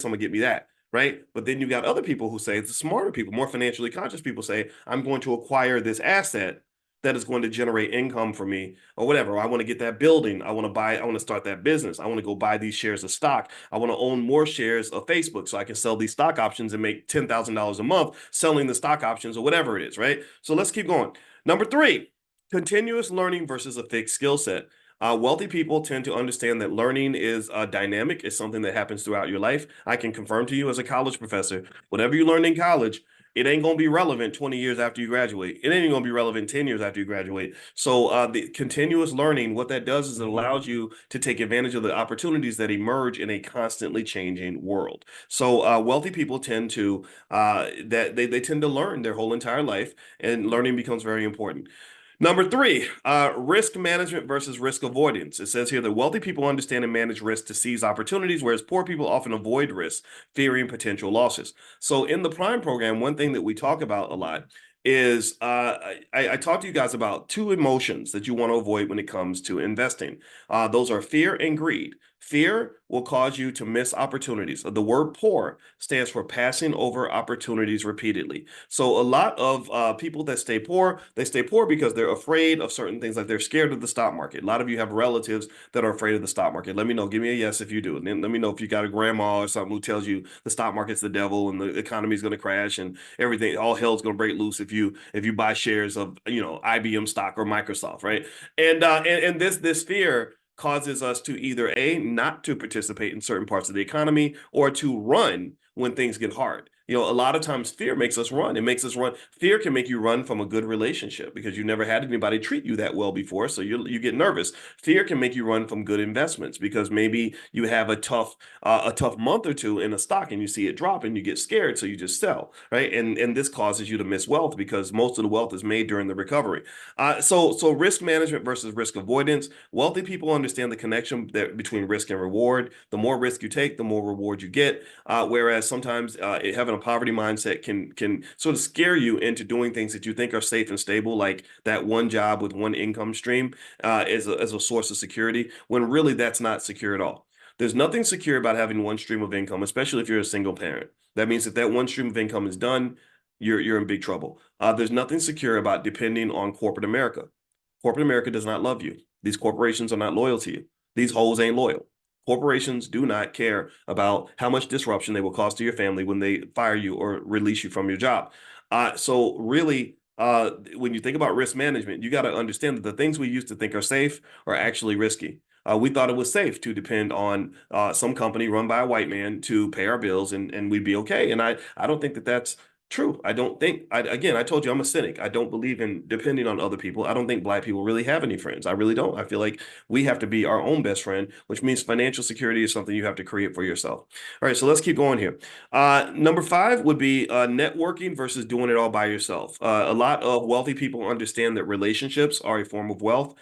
I'm gonna get me that. Right. But then you got other people who say, the smarter people, more financially conscious people say, I'm going to acquire this asset that is going to generate income for me or whatever. Or I want to get that building. I want to buy, I want to start that business. I want to go buy these shares of stock. I want to own more shares of Facebook so I can sell these stock options and make $10,000 a month selling the stock options or whatever it is. Right. So let's keep going. Number three, continuous learning versus a fixed skill set. Wealthy people tend to understand that learning is dynamic. It's something that happens throughout your life. I can confirm to you as a college professor, whatever you learned in college, it ain't going to be relevant 20 years after you graduate. It ain't going to be relevant 10 years after you graduate. So the continuous learning, what that does is it allows you to take advantage of the opportunities that emerge in a constantly changing world. So wealthy people tend to that they tend to learn their whole entire life, and learning becomes very important. Number three, risk management versus risk avoidance. It says here that wealthy people understand and manage risk to seize opportunities, whereas poor people often avoid risk, fearing potential losses. So in the Prime program, one thing that we talk about a lot is I talk to you guys about two emotions that you want to avoid when it comes to investing. Those are fear and greed. Fear will cause you to miss opportunities. The word poor stands for passing over opportunities repeatedly. So a lot of people that stay poor, they stay poor because they're afraid of certain things, like they're scared of the stock market. A lot of you have relatives that are afraid of the stock market. Let me know. Give me a yes if you do. And then let me know if you got a grandma or something who tells you the stock market's the devil and the economy is going to crash and everything, all hell's going to break loose if you buy shares of IBM stock or Microsoft, right? And this fear causes us to either not to participate in certain parts of the economy or to run when things get hard. A lot of times fear makes us run. It makes us run. Fear can make you run from a good relationship because you never had anybody treat you that well before, so you get nervous. Fear can make you run from good investments because maybe you have a tough month or two in a stock and you see it drop and you get scared, so you just sell, right? And this causes you to miss wealth because most of the wealth is made during the recovery. So risk management versus risk avoidance. Wealthy people understand the connection between risk and reward. The more risk you take, the more reward you get. Whereas sometimes having a poverty mindset can sort of scare you into doing things that you think are safe and stable, like that one job with one income stream as a source of security, when really that's not secure at all. There's nothing secure about having one stream of income, especially if you're a single parent. That means if that one stream of income is done, you're in big trouble. There's nothing secure about depending on corporate America. Corporate America does not love you. These corporations are not loyal to you. These hoes ain't loyal. Corporations do not care about how much disruption they will cause to your family when they fire you or release you from your job. So really, when you think about risk management, you got to understand that the things we used to think are safe are actually risky. We thought it was safe to depend on some company run by a white man to pay our bills and we'd be okay. And I don't think that that's true. I don't think, again, I told you I'm a cynic. I don't believe in depending on other people. I don't think Black people really have any friends. I really don't. I feel like we have to be our own best friend, which means financial security is something you have to create for yourself. All right, so let's keep going here. Number five would be networking versus doing it all by yourself. A lot of wealthy people understand that relationships are a form of wealth.